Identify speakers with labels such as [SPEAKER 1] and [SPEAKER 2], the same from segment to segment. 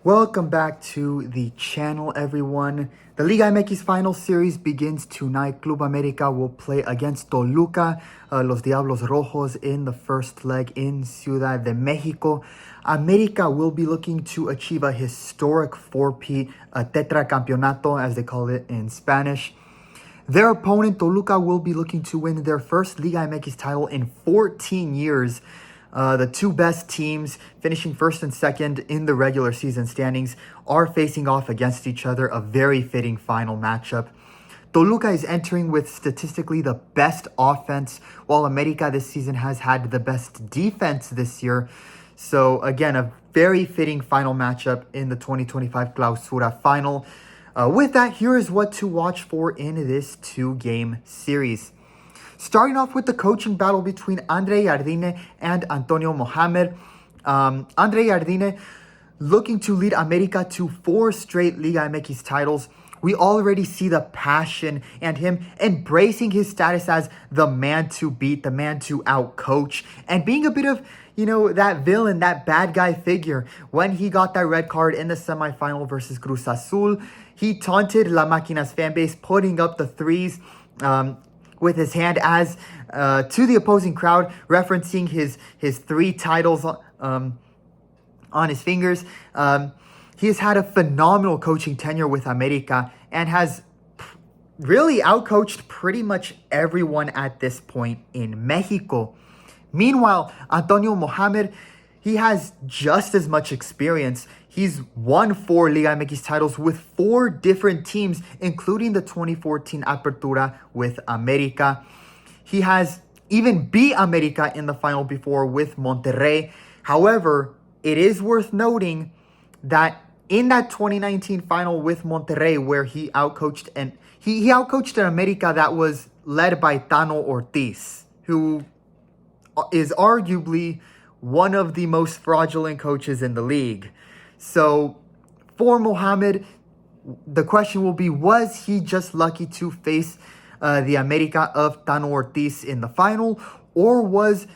[SPEAKER 1] Welcome back to the channel, everyone. The Liga MX final series begins tonight. Club América will play against Toluca, Los Diablos Rojos, in the first leg in Ciudad de Mexico. América will be looking to achieve a historic four-peat, a tetracampeonato, as they call it in Spanish. Their opponent, Toluca, will be looking to win their first Liga MX title in 14 years. The two best teams, finishing first and second in the regular season standings, are facing off against each other, a very fitting final matchup. Toluca is entering with statistically the best offense, while América this season has had the best defense this year. So again, a very fitting final matchup in the 2025 Clausura final. With that, here is what to watch for in this two-game series. Starting off with the coaching battle between Andre Jardine and Antonio Mohamed. Andre Jardine looking to lead América to 4 straight Liga MX titles. We already see the passion and him embracing his status as the man to beat, the man to out-coach, and being a bit of, that villain, that bad guy figure. When he got that red card in the semifinal versus Cruz Azul, he taunted La Máquina's fan base, putting up the threes with his hand as to the opposing crowd, referencing his 3 titles on his fingers. He has had a phenomenal coaching tenure with América and has really outcoached pretty much everyone at this point in Mexico. Meanwhile, Antonio Mohamed, he has just as much experience. He's won 4 Liga MX titles with 4 different teams, including the 2014 Apertura with América. He has even beat América in the final before with Monterrey. However, it is worth noting that in that 2019 final with Monterrey, where he outcoached an América that was led by Tano Ortiz, who is arguably one of the most fraudulent coaches in the league. So for Mohamed, the question will be, was he just lucky to face the América of Tano Ortiz in the final? Or was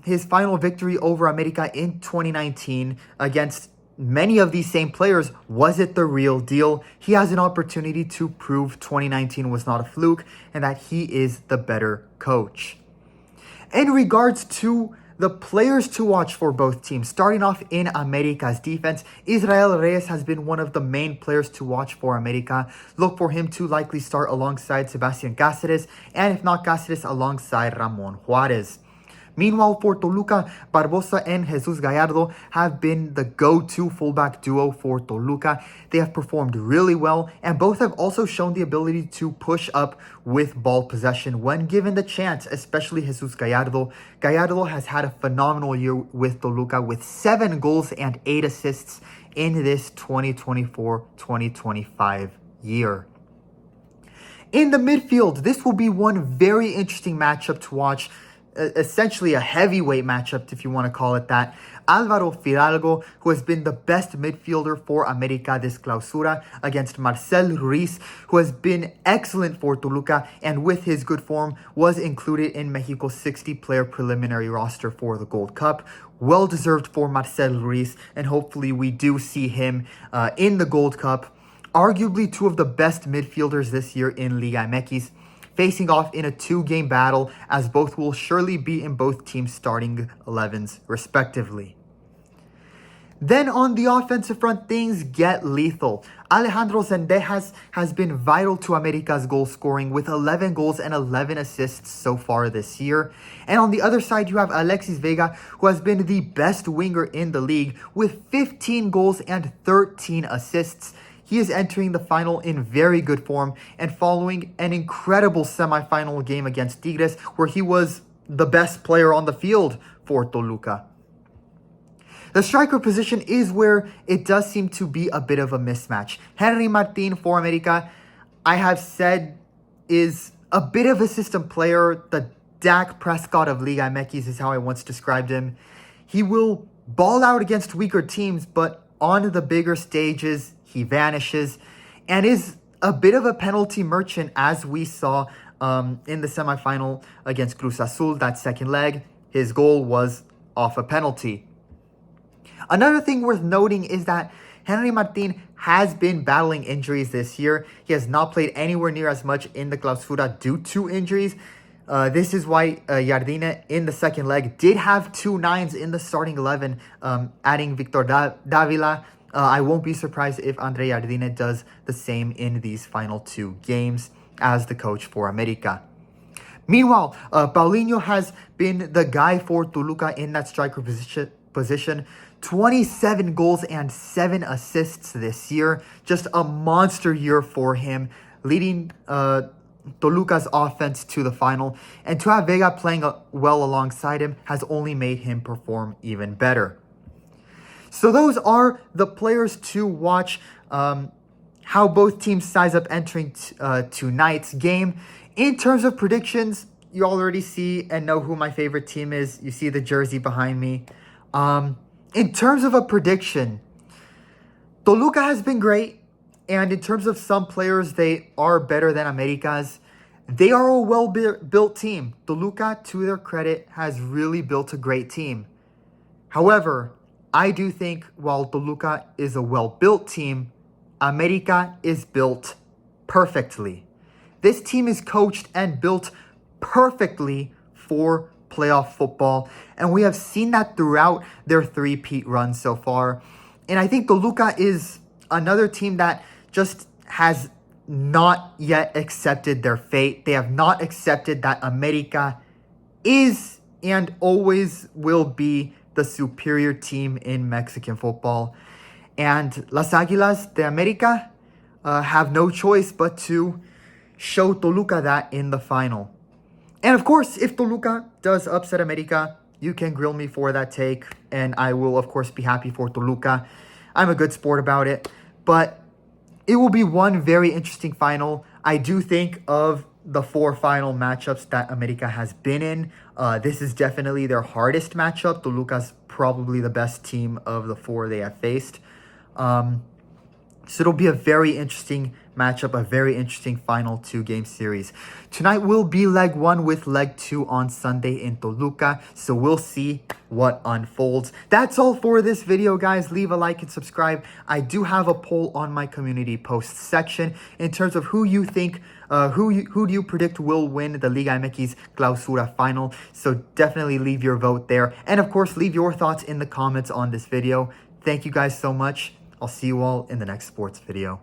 [SPEAKER 1] his final victory over América in 2019 against many of these same players, was it the real deal? He has an opportunity to prove 2019 was not a fluke and that he is the better coach. In regards to the players to watch for both teams, starting off in América's defense, Israel Reyes has been one of the main players to watch for América. Look for him to likely start alongside Sebastián Cáceres, and if not Cáceres, alongside Ramón Juárez. Meanwhile, for Toluca, Barbosa and Jesus Gallardo have been the go-to fullback duo for Toluca. They have performed really well, and both have also shown the ability to push up with ball possession when given the chance, especially Jesus Gallardo. Gallardo has had a phenomenal year with Toluca with 7 goals and 8 assists in this 2024-2025 year. In the midfield, this will be one very interesting matchup to watch. Essentially a heavyweight matchup, if you want to call it that. Álvaro Fidalgo, who has been the best midfielder for América this Clausura, against Marcel Ruiz, who has been excellent for Toluca and with his good form was included in Mexico's 60-player preliminary roster for the Gold Cup. Well deserved for Marcel Ruiz, and hopefully we do see him in the Gold Cup. Arguably 2 of the best midfielders this year in Liga MX, facing off in a 2-game battle, as both will surely be in both teams' starting 11s respectively. Then on the offensive front, things get lethal. Alejandro Zendejas has been vital to América's goal scoring with 11 goals and 11 assists so far this year. And on the other side, you have Alexis Vega, who has been the best winger in the league with 15 goals and 13 assists. He is entering the final in very good form and following an incredible semifinal game against Tigres, where he was the best player on the field for Toluca. The striker position is where it does seem to be a bit of a mismatch. Henry Martin for América, I have said, is a bit of a system player. The Dak Prescott of Liga MX is how I once described him. He will ball out against weaker teams, but on the bigger stages, he vanishes and is a bit of a penalty merchant, as we saw in the semifinal against Cruz Azul, that second leg. His goal was off a penalty. Another thing worth noting is that Henry Martin has been battling injuries this year. He has not played anywhere near as much in the Clausura due to injuries. This is why Jardine in the second leg did have 2 nines in the starting 11, adding Victor Davila. I won't be surprised if Andre Jardine does the same in these final 2 games as the coach for América. Meanwhile, Paulinho has been the guy for Toluca in that striker position. 27 goals and 7 assists this year. Just a monster year for him, leading Toluca's offense to the final. And to have Vega playing well alongside him has only made him perform even better. So those are the players to watch, how both teams size up entering tonight's game. In terms of predictions, you already see and know who my favorite team is. You see the jersey behind me. In terms of a prediction, Toluca has been great. And in terms of some players, they are better than América's. They are a well-built team. Toluca, to their credit, has really built a great team. However, I do think while Toluca is a well-built team, América is built perfectly. This team is coached and built perfectly for playoff football, and we have seen that throughout their 3-peat run so far. And I think Toluca is another team that just has not yet accepted their fate. They have not accepted that América is and always will be the superior team in Mexican football. And Las Águilas de América have no choice but to show Toluca that in the final. And of course, if Toluca does upset América, you can grill me for that take, and I will of course be happy for Toluca. I'm a good sport about it, but it will be one very interesting final. I do think of the 4 final matchups that América has been in. This is definitely their hardest matchup. Toluca's probably the best team of the 4 they have faced. So it'll be a very interesting matchup, a very interesting final 2-game series. Tonight will be leg 1 with leg 2 on Sunday in Toluca. So we'll see what unfolds. That's all for this video, guys. Leave a like and subscribe. I do have a poll on my community post section in terms of who you think, who do you predict will win the Liga MX Clausura final. So definitely leave your vote there. And of course, leave your thoughts in the comments on this video. Thank you guys so much. I'll see you all in the next sports video.